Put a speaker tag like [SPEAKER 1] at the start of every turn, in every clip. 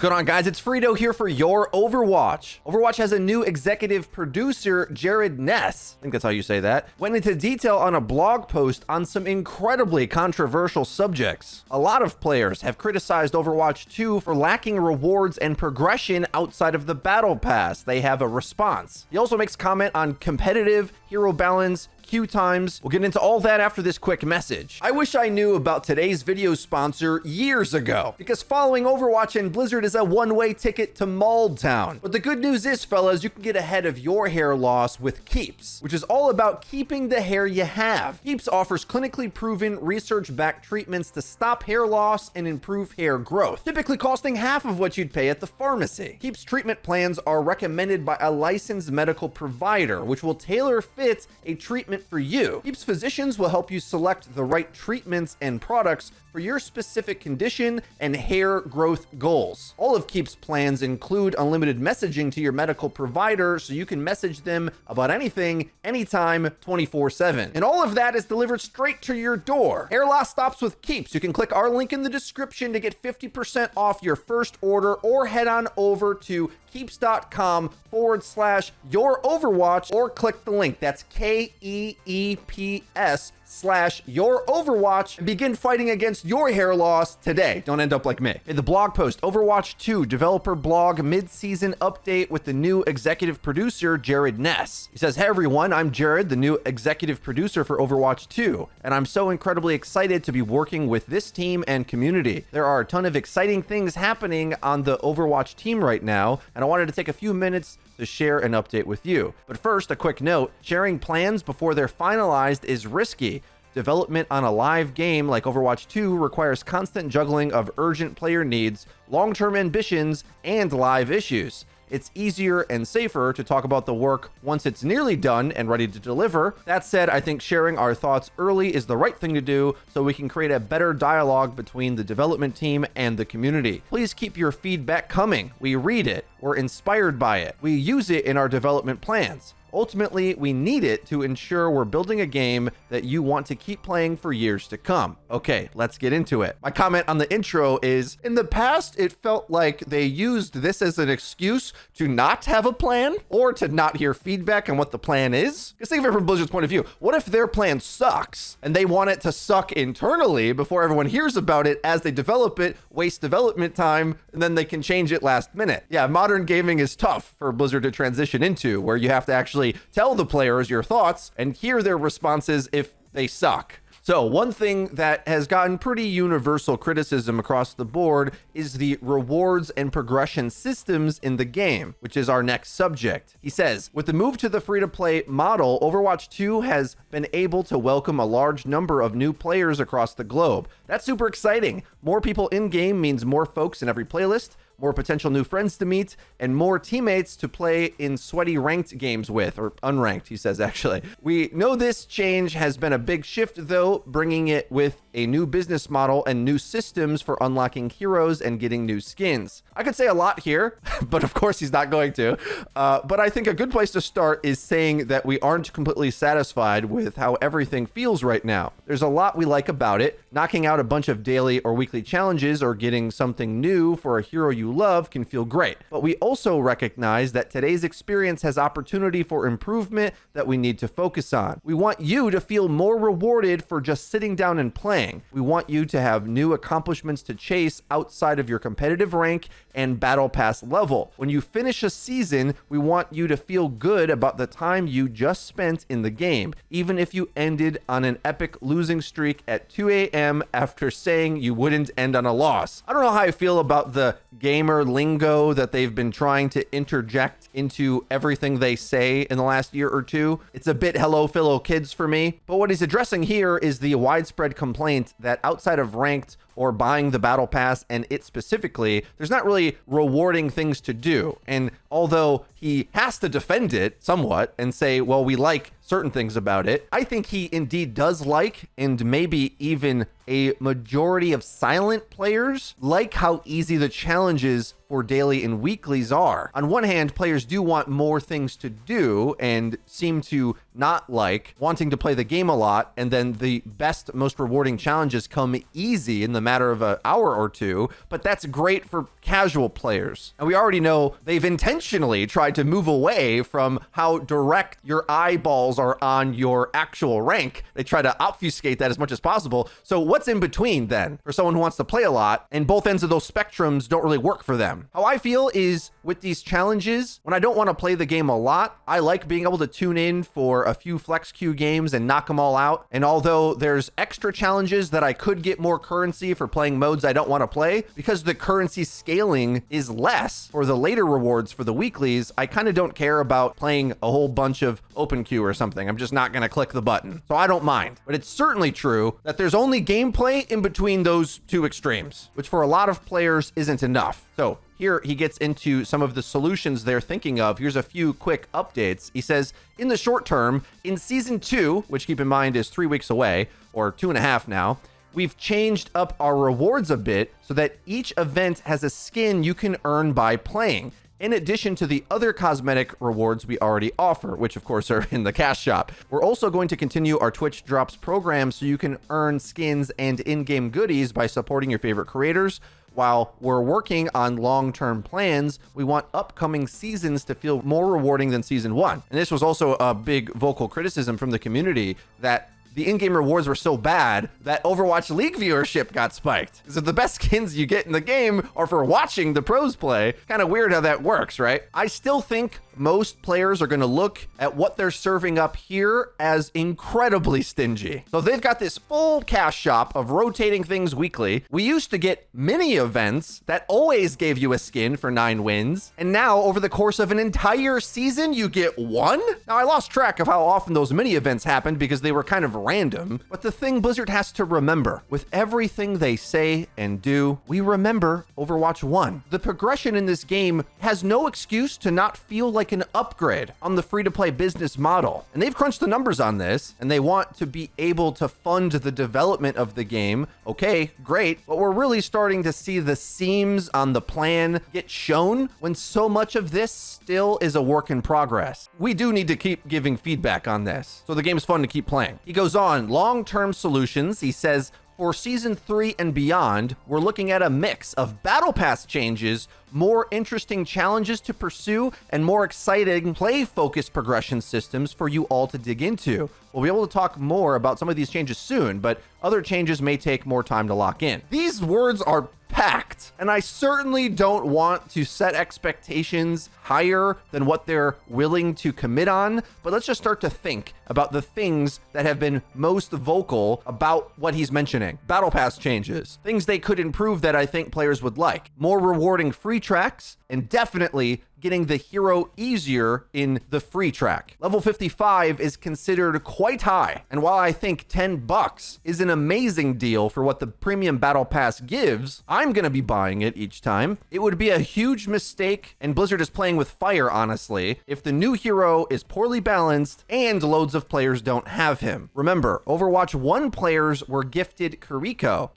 [SPEAKER 1] going on, guys? It's Frito here for your Overwatch. Overwatch has a new executive producer, Jared NEUSS, I think that's how you say that, went into detail on a blog post on some incredibly controversial subjects. A lot of players have criticized Overwatch 2 for lacking rewards and progression outside of the Battle Pass. They have a response. He also makes comment on competitive, hero balance, queue times. We'll get into all that after this quick message. I wish I knew about today's video sponsor years ago, because following Overwatch and Blizzard is a one-way ticket to Mauled Town. But the good news is, fellas, you can get ahead of your hair loss with Keeps, which is all about keeping the hair you have. Keeps offers clinically proven, research-backed treatments to stop hair loss and improve hair growth, typically costing half of what you'd pay at the pharmacy. Keeps treatment plans are recommended by a licensed medical provider, which will tailor fit a treatment for you. Keeps physicians will help you select the right treatments and products for your specific condition and hair growth goals. All of Keeps plans include unlimited messaging to your medical provider, so you can message them about anything, anytime, 24/7. And all of that is delivered straight to your door. Hair loss stops with Keeps. You can click our link in the description to get 50% off your first order, or head on over to keeps.com/youroverwatch or click the link. That's KEEPS/youroverwatch and begin fighting against your hair loss today. Don't end up like me. In the blog post, Overwatch 2 developer blog mid-season update with the new executive producer, Jared NEUSS. He says, "Hey everyone, I'm Jared, the new executive producer for Overwatch 2, and I'm so incredibly excited to be working with this team and community. There are a ton of exciting things happening on the Overwatch team right now, and I wanted to take a few minutes to share an update with you. But first, a quick note, sharing plans before they're finalized is risky. Development on a live game like Overwatch 2 requires constant juggling of urgent player needs, long-term ambitions, and live issues. It's easier and safer to talk about the work once it's nearly done and ready to deliver. That said, I think sharing our thoughts early is the right thing to do so we can create a better dialogue between the development team and the community. Please keep your feedback coming. We read it. We're inspired by it. We use it in our development plans. Ultimately, we need it to ensure we're building a game that you want to keep playing for years to come." Okay, let's get into it. My comment on the intro is, in the past, it felt like they used this as an excuse to not have a plan or to not hear feedback on what the plan is. Because think of it from Blizzard's point of view. What if their plan sucks and they want it to suck internally before everyone hears about it as they develop it, waste development time, and then they can change it last minute? Yeah, modern gaming is tough for Blizzard to transition into, where you have to actually tell the players your thoughts and hear their responses if they suck. So one thing that has gotten pretty universal criticism across the board is the rewards and progression systems in the game, which is our next subject. He says, with the move to the free-to-play model, Overwatch 2 has been able to welcome a large number of new players across the globe. That's super exciting. More people in-game means more folks in every playlist, more potential new friends to meet, and more teammates to play in sweaty ranked games with, or unranked, he says, actually. We know this change has been a big shift, though, bringing it with a new business model and new systems for unlocking heroes and getting new skins. I could say a lot here, but of course he's not going to. But I think a good place to start is saying that we aren't completely satisfied with how everything feels right now. There's a lot we like about it. Knocking out a bunch of daily or weekly challenges or getting something new for a hero you love can feel great. But we also recognize that today's experience has opportunity for improvement that we need to focus on. We want you to feel more rewarded for just sitting down and playing. We want you to have new accomplishments to chase outside of your competitive rank and Battle Pass level. When you finish a season, we want you to feel good about the time you just spent in the game, even if you ended on an epic losing streak at 2 a.m. after saying you wouldn't end on a loss. I don't know how I feel about the gamer lingo that they've been trying to interject into everything they say in the last year or two. It's a bit hello fellow kids for me. But what he's addressing here is the widespread complaint that outside of ranked or buying the Battle Pass and it specifically, there's not really rewarding things to do. And although he has to defend it somewhat and say, well, we like certain things about it, I think he indeed does like, and maybe even a majority of silent players like, how easy the challenges for daily and weeklies are. On one hand, players do want more things to do and seem to not like wanting to play the game a lot, and then the best, most rewarding challenges come easy in the matter of an hour or two, but that's great for casual players. And we already know they've intentionally tried to move away from how direct your eyeballs are on your actual rank. They try to obfuscate that as much as possible. So what's in between then for someone who wants to play a lot, and both ends of those spectrums don't really work for them? How I feel is with these challenges, when I don't want to play the game a lot, I like being able to tune in for a few flex queue games and knock them all out. And although there's extra challenges that I could get more currency for playing modes I don't want to play, because the currency scaling is less for the later rewards for the weeklies, I kind of don't care about playing a whole bunch of open queue or something. I'm just not going to click the button. So I don't mind. But it's certainly true that there's only gameplay in between those two extremes, which for a lot of players isn't enough. So here he gets into some of the solutions they're thinking of. Here's a few quick updates. He says, in the short term, in season 2, which keep in mind is 3 weeks away, or 2.5 now, we've changed up our rewards a bit so that each event has a skin you can earn by playing, in addition to the other cosmetic rewards we already offer, which of course are in the cash shop. We're also going to continue our Twitch Drops program so you can earn skins and in-game goodies by supporting your favorite creators. While we're working on long-term plans, we want upcoming seasons to feel more rewarding than season 1. And this was also a big vocal criticism from the community that the in-game rewards were so bad that Overwatch League viewership got spiked. Because if the best skins you get in the game are for watching the pros play, kind of weird how that works, right? I still think most players are going to look at what they're serving up here as incredibly stingy. So they've got this full cash shop of rotating things weekly. We used to get mini events that always gave you a skin for 9 wins. And now over the course of an entire season, you get 1? Now I lost track of how often those mini events happened because they were kind of random. But the thing Blizzard has to remember, with everything they say and do, we remember Overwatch 1. The progression in this game has no excuse to not feel like an upgrade on the free-to-play business model. And they've crunched the numbers on this, and they want to be able to fund the development of the game. Okay, great, but we're really starting to see the seams on the plan get shown when so much of this still is a work in progress. We do need to keep giving feedback on this, so the game's fun to keep playing. He goes on, long-term solutions. He says, for season 3 and beyond, we're looking at a mix of battle pass changes, more interesting challenges to pursue, and more exciting play-focused progression systems for you all to dig into. We'll be able to talk more about some of these changes soon, but other changes may take more time to lock in. These words are packed, and I certainly don't want to set expectations higher than what they're willing to commit on, but let's just start to think about the things that have been most vocal about what he's mentioning. Battle Pass changes, things they could improve that I think players would like, more rewarding free tracks, and definitely getting the hero easier in the free track. Level 55 is considered quite high, and while I think $10 is an amazing deal for what the premium battle pass gives, I'm gonna be buying it each time. It would be a huge mistake, and Blizzard is playing with fire, honestly, if the new hero is poorly balanced and loads of players don't have him. Remember, Overwatch 1 players were gifted Kiriko,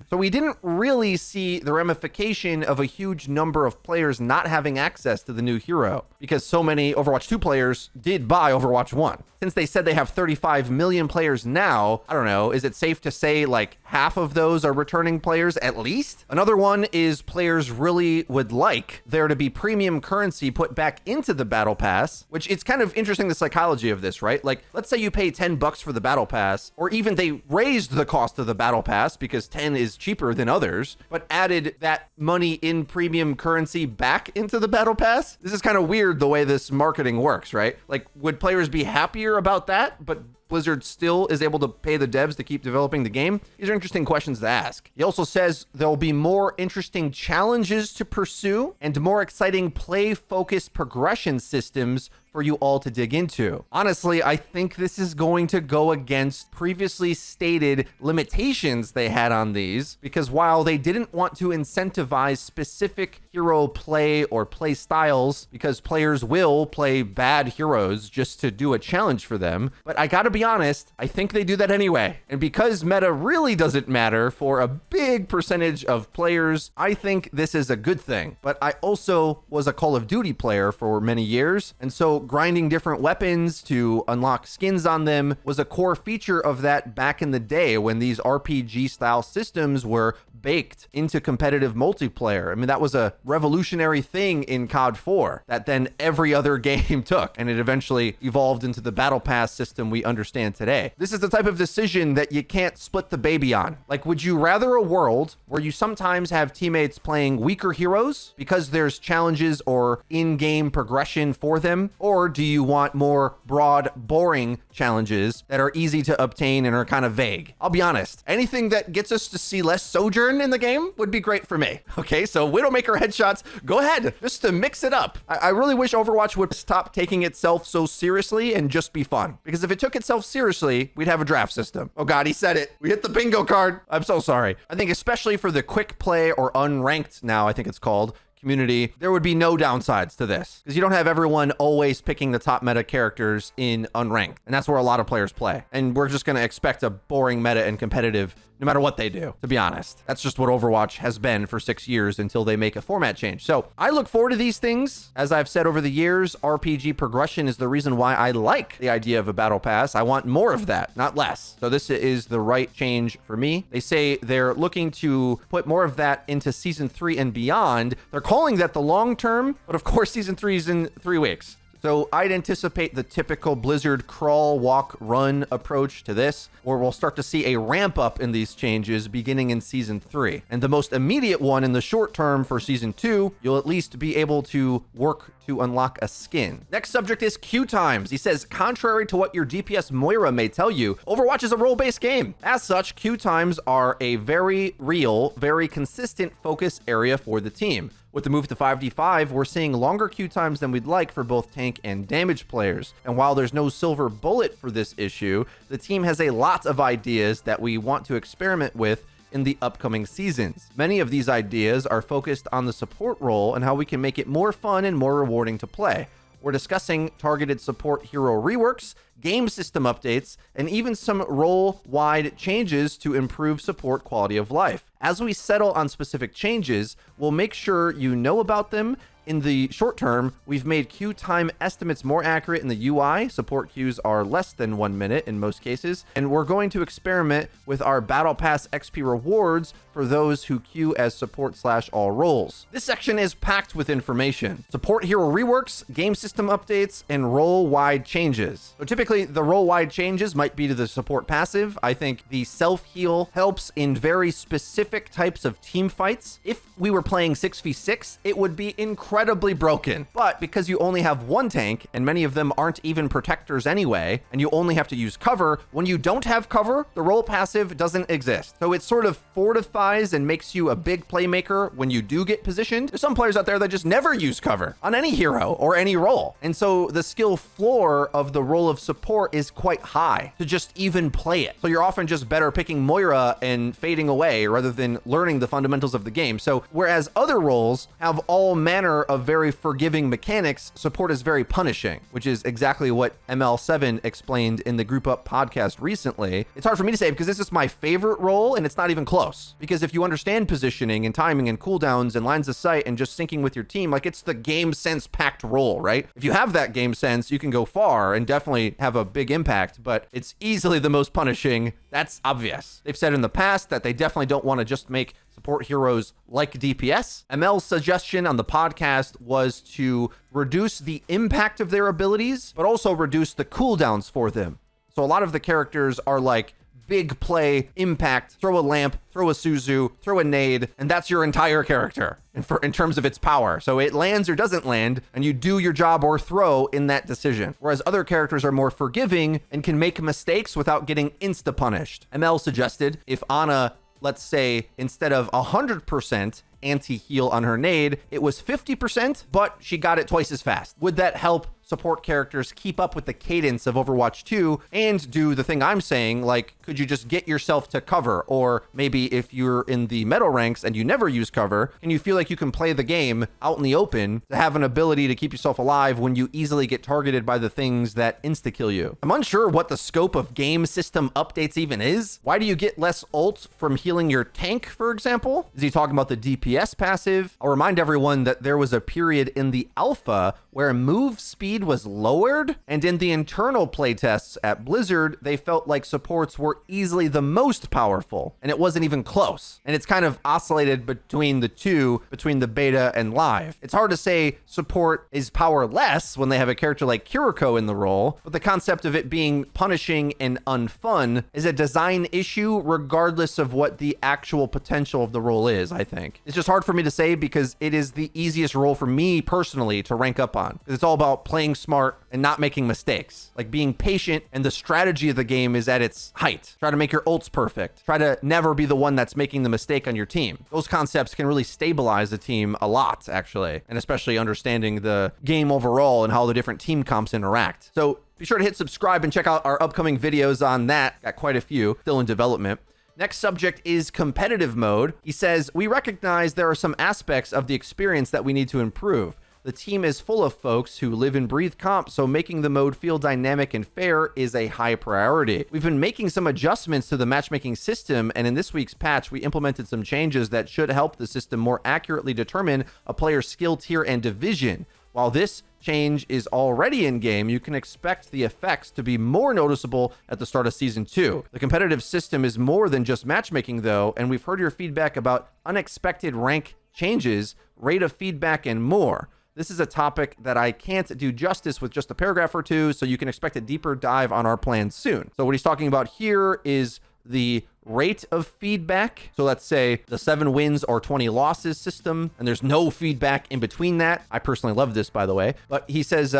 [SPEAKER 1] so we didn't really see the ramification of a huge number of players not having access to the new hero, because so many Overwatch 2 players did buy Overwatch 1. Since they said they have 35 million players now, I don't know, is it safe to say like half of those are returning players at least? Another one is players really would like there to be premium currency put back into the battle pass, which it's kind of interesting the psychology of this, right? Like, let's say you pay $10 for the battle pass, or even they raised the cost of the battle pass because 10 is cheaper than others, but added that money in premium currency back into the battle pass. This is kind of weird the way this marketing works, right? Like, would players be happier about that, but Blizzard still is able to pay the devs to keep developing the game? These are interesting questions to ask. He also says there'll be more interesting challenges to pursue and more exciting play-focused progression systems for you all to dig into. Honestly, I think this is going to go against previously stated limitations they had on these, because while they didn't want to incentivize specific hero play or play styles, because players will play bad heroes just to do a challenge for them, but I gotta be honest, I think they do that anyway. And because meta really doesn't matter for a big percentage of players, I think this is a good thing. But I also was a Call of Duty player for many years, and so grinding different weapons to unlock skins on them was a core feature of that back in the day when these RPG style systems were baked into competitive multiplayer. I mean, that was a revolutionary thing in COD 4 that then every other game took, and it eventually evolved into the Battle Pass system we understand today. This is the type of decision that you can't split the baby on. Like, would you rather a world where you sometimes have teammates playing weaker heroes because there's challenges or in-game progression for them? Or do you want more broad, boring challenges that are easy to obtain and are kind of vague? I'll be honest, anything that gets us to see less Sojourn in the game would be great for me. Okay, so Widowmaker headshots, go ahead, just to mix it up. I really wish Overwatch would stop taking itself so seriously and just be fun. Because if it took itself seriously, we'd have a draft system. Oh God, he said it. We hit the bingo card. I'm so sorry. I think especially for the quick play or unranked now, I think it's called, community, there would be no downsides to this because you don't have everyone always picking the top meta characters in unranked. And that's where a lot of players play. And we're just going to expect a boring meta and competitive no matter what they do, to be honest. That's just what Overwatch has been for 6 years until they make a format change. So I look forward to these things. As I've said over the years, RPG progression is the reason why I like the idea of a battle pass. I want more of that, not less. So this is the right change for me. They say they're looking to put more of that into season 3 and beyond. They're calling that the long term, but of course season 3 is in 3 weeks. So I'd anticipate the typical Blizzard crawl, walk, run approach to this, where we'll start to see a ramp up in these changes beginning in season 3. And the most immediate one in the short term for season 2, you'll at least be able to work to unlock a skin. Next subject is queue times. He says, contrary to what your DPS Moira may tell you, Overwatch is a role-based game. As such, queue times are a very real, very consistent focus area for the team. With the move to 5v5, we're seeing longer queue times than we'd like for both tank and damage players. And while there's no silver bullet for this issue, the team has a lot of ideas that we want to experiment with in the upcoming seasons. Many of these ideas are focused on the support role and how we can make it more fun and more rewarding to play. We're discussing targeted support hero reworks, game system updates, and even some role-wide changes to improve support quality of life. As we settle on specific changes, we'll make sure you know about them. In the short term, we've made queue time estimates more accurate in the UI. Support queues are less than 1 minute in most cases. And we're going to experiment with our Battle Pass XP rewards for those who queue as support/all roles. This section is packed with information. Support hero reworks, game system updates, and role-wide changes. So typically, the role-wide changes might be to the support passive. I think the self-heal helps in very specific types of team fights. If we were playing 6v6, it would be incredibly broken. But because you only have one tank, and many of them aren't even protectors anyway, and you only have to use cover, when you don't have cover, the role passive doesn't exist. So it sort of fortifies and makes you a big playmaker when you do get positioned. There's some players out there that just never use cover on any hero or any role. And so the skill floor of the role of support is quite high to just even play it. So you're often just better picking Moira and fading away rather than learning the fundamentals of the game. So whereas other roles have all manner of very forgiving mechanics, support is very punishing, which is exactly what ML7 explained in the Group Up podcast recently. It's hard for me to say because this is my favorite role and it's not even close. Because if you understand positioning and timing and cooldowns and lines of sight and just syncing with your team, like it's the game sense packed role, right? If you have that game sense, you can go far and definitely have a big impact, but it's easily the most punishing. That's obvious. They've said in the past that they definitely don't want to just make support heroes like DPS. ML's suggestion on the podcast was to reduce the impact of their abilities, but also reduce the cooldowns for them. So a lot of the characters are like big play, impact, throw a lamp, throw a Suzu, throw a nade, and that's your entire character in terms of its power. So it lands or doesn't land, and you do your job or throw in that decision. Whereas other characters are more forgiving and can make mistakes without getting insta-punished. ML suggested if Ana, let's say, instead of 100% anti-heal on her nade, it was 50%, but she got it twice as fast. Would that help support characters keep up with the cadence of Overwatch 2 and do the thing I'm saying, like, could you just get yourself to cover? Or maybe if you're in the metal ranks and you never use cover, can you feel like you can play the game out in the open to have an ability to keep yourself alive when you easily get targeted by the things that insta-kill you? I'm unsure what the scope of game system updates even is. Why do you get less ult from healing your tank, for example? Is he talking about the DPS passive? I'll remind everyone that there was a period in the alpha where move speed was lowered, and in the internal playtests at Blizzard, they felt like supports were easily the most powerful, and it wasn't even close. And it's kind of oscillated between the two, between the beta and live. It's hard to say support is powerless when they have a character like Kiriko in the role, but the concept of it being punishing and unfun is a design issue regardless of what the actual potential of the role is, I think. It's just hard for me to say because it is the easiest role for me personally to rank up on. It's all about playing smart and not making mistakes, like being patient, and the strategy of the game is at its height. Try to make your ults perfect. Try to never be the one that's making the mistake on your team. Those concepts can really stabilize the team a lot, actually, and especially understanding the game overall and how the different team comps interact. So be sure to hit subscribe and check out our upcoming videos on that. Got quite a few still in development. Next subject is competitive mode. He says, we recognize there are some aspects of the experience that we need to improve. The team is full of folks who live and breathe comp, so making the mode feel dynamic and fair is a high priority. We've been making some adjustments to the matchmaking system, and in this week's patch, we implemented some changes that should help the system more accurately determine a player's skill tier and division. While this change is already in game, you can expect the effects to be more noticeable at the start of Season 2. The competitive system is more than just matchmaking, though, and we've heard your feedback about unexpected rank changes, rate of feedback, and more. This is a topic that I can't do justice with just a paragraph or two, so you can expect a deeper dive on our plans soon. So what he's talking about here is the rate of feedback. So let's say the 7 wins or 20 losses system, and there's no feedback in between that. I personally love this, by the way. But he says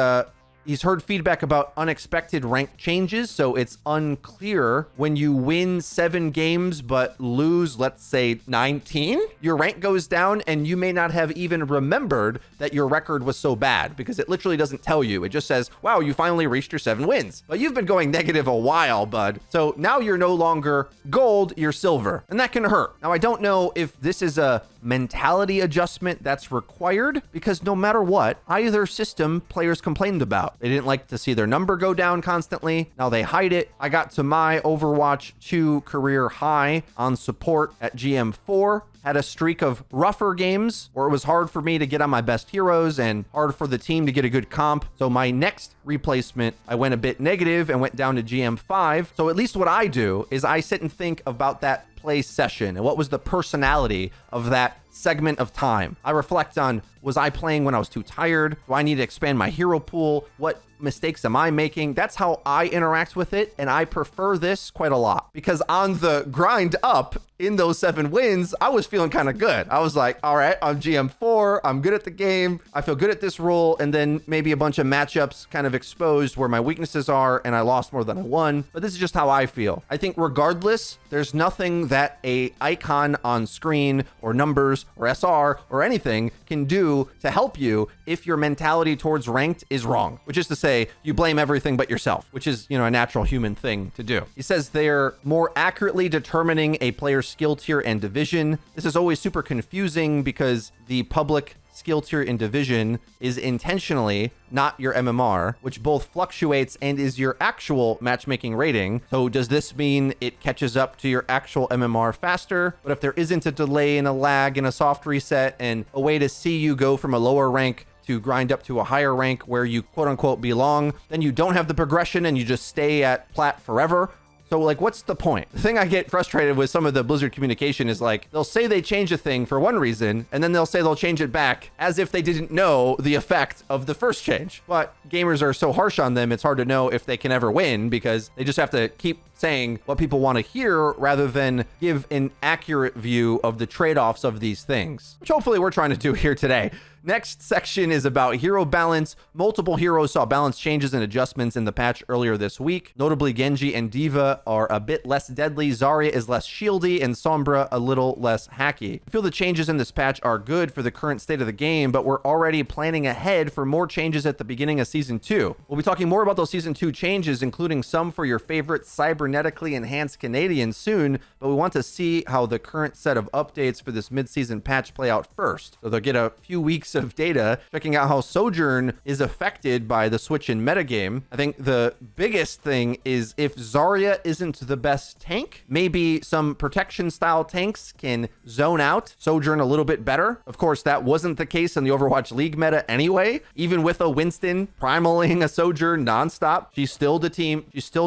[SPEAKER 1] he's heard feedback about unexpected rank changes, so it's unclear when you win 7 games but lose, let's say, 19, your rank goes down and you may not have even remembered that your record was so bad because it literally doesn't tell you. It just says, wow, you finally reached your 7 wins. But you've been going negative a while, bud. So now you're no longer gold, you're silver, and that can hurt. Now, I don't know if this is a mentality adjustment that's required because no matter what, either system players complained about. They didn't like to see their number go down constantly. Now they hide it. I got to my Overwatch 2 career high on support at GM4. Had a streak of rougher games where it was hard for me to get on my best heroes and hard for the team to get a good comp. So my next replacement, I went a bit negative and went down to GM5. So at least what I do is I sit and think about that play session and what was the personality of that segment of time. I reflect on, was I playing when I was too tired? Do I need to expand my hero pool? What mistakes am I making? That's how I interact with it, and I prefer this quite a lot because on the grind up in those 7 wins, I was feeling kind of good. I was like, all right, I'm GM4, I'm good at the game, I feel good at this role, and then maybe a bunch of matchups kind of exposed where my weaknesses are, and I lost more than I won. But this is just how I feel. I think regardless, there's nothing that a icon on screen or numbers or SR or anything can do to help you if your mentality towards ranked is wrong, which is to say you blame everything but yourself, which is, a natural human thing to do. He says they're more accurately determining a player's skill tier and division. This is always super confusing because the public skill tier and division is intentionally not your MMR, which both fluctuates and is your actual matchmaking rating. So does this mean it catches up to your actual MMR faster? But if there isn't a delay and a lag and a soft reset and a way to see you go from a lower rank to grind up to a higher rank where you quote unquote belong, then you don't have the progression and you just stay at plat forever. So like, what's the point? The thing I get frustrated with some of the Blizzard communication is like, they'll say they change a thing for one reason, and then they'll say they'll change it back as if they didn't know the effect of the first change. But gamers are so harsh on them, it's hard to know if they can ever win because they just have to keep saying what people want to hear rather than give an accurate view of the trade-offs of these things, which hopefully we're trying to do here today. Next section is about hero balance. Multiple heroes saw balance changes and adjustments in the patch earlier this week. Notably, Genji and Diva are a bit less deadly, Zarya is less shieldy, and Sombra a little less hacky. I feel the changes in this patch are good for the current state of the game, but we're already planning ahead for more changes at the beginning of Season 2. We'll be talking more about those Season 2 changes, including some for your favorite cybernetically enhanced Canadians soon, but we want to see how the current set of updates for this mid-season patch play out first. So they'll get a few weeks of data checking out how Sojourn is affected by the switch in metagame. I think the biggest thing is if Zarya isn't the best tank, maybe some protection style tanks can zone out Sojourn a little bit better. Of course, that wasn't the case in the Overwatch League meta anyway. Even with a Winston primaling a Sojourn nonstop, she's still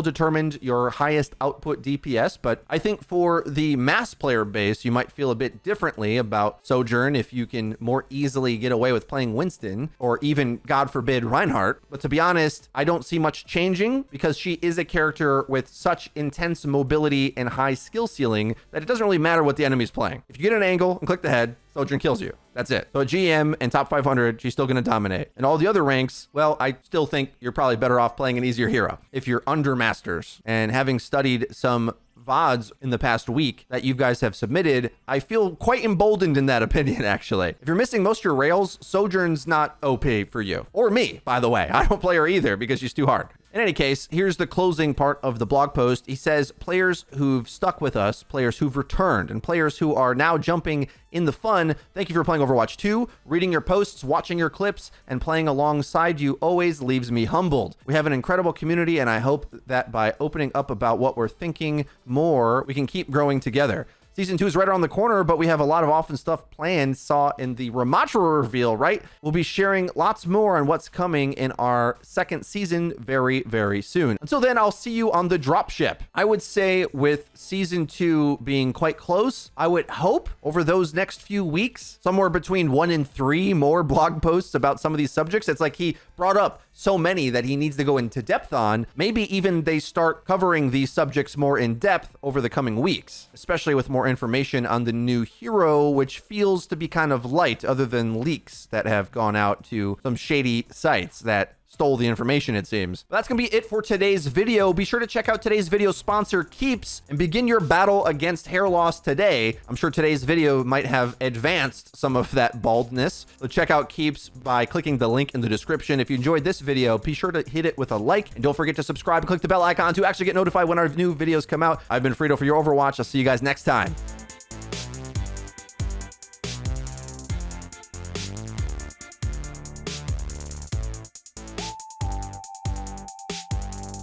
[SPEAKER 1] determined your highest output DPS. But I think for the mass player base, you might feel a bit differently about Sojourn if you can more easily get away with playing Winston or even, God forbid, Reinhardt. But to be honest, I don't see much changing because she is a character with such intense mobility and high skill ceiling that it doesn't really matter what the enemy's playing. If you get an angle and click the head, Sojourn kills you. That's it. So at GM and top 500, she's still going to dominate. And all the other ranks, well, I still think you're probably better off playing an easier hero if you're under masters. And having studied some VODs in the past week that you guys have submitted, I feel quite emboldened in that opinion, actually. If you're missing most of your rails, Sojourn's not OP for you. Or me, by the way. I don't play her either because she's too hard. In any case, here's the closing part of the blog post. He says, players who've stuck with us, players who've returned, and players who are now jumping in the fun, thank you for playing Overwatch 2. Reading your posts, watching your clips, and playing alongside you always leaves me humbled. We have an incredible community, and I hope that by opening up about what we're thinking more, we can keep growing together. Season 2 is right around the corner, but we have a lot of awesome stuff planned. Saw in the Ramatra reveal, right? We'll be sharing lots more on what's coming in our second season very, very soon. Until then, I'll see you on the dropship. I would say with Season 2 being quite close, I would hope over those next few weeks, somewhere between 1 and 3 more blog posts about some of these subjects. It's like he brought up so many that he needs to go into depth on. Maybe even they start covering these subjects more in depth over the coming weeks, especially with more information on the new hero, which feels to be kind of light other than leaks that have gone out to some shady sites that stole the information, it seems. But that's gonna be it for today's video. Be sure to check out today's video sponsor, Keeps, and begin your battle against hair loss today. I'm sure today's video might have advanced some of that baldness. So check out Keeps by clicking the link in the description. If you enjoyed this video, be sure to hit it with a like, and don't forget to subscribe and click the bell icon to actually get notified when our new videos come out. I've been Frito for your Overwatch. I'll see you guys next time.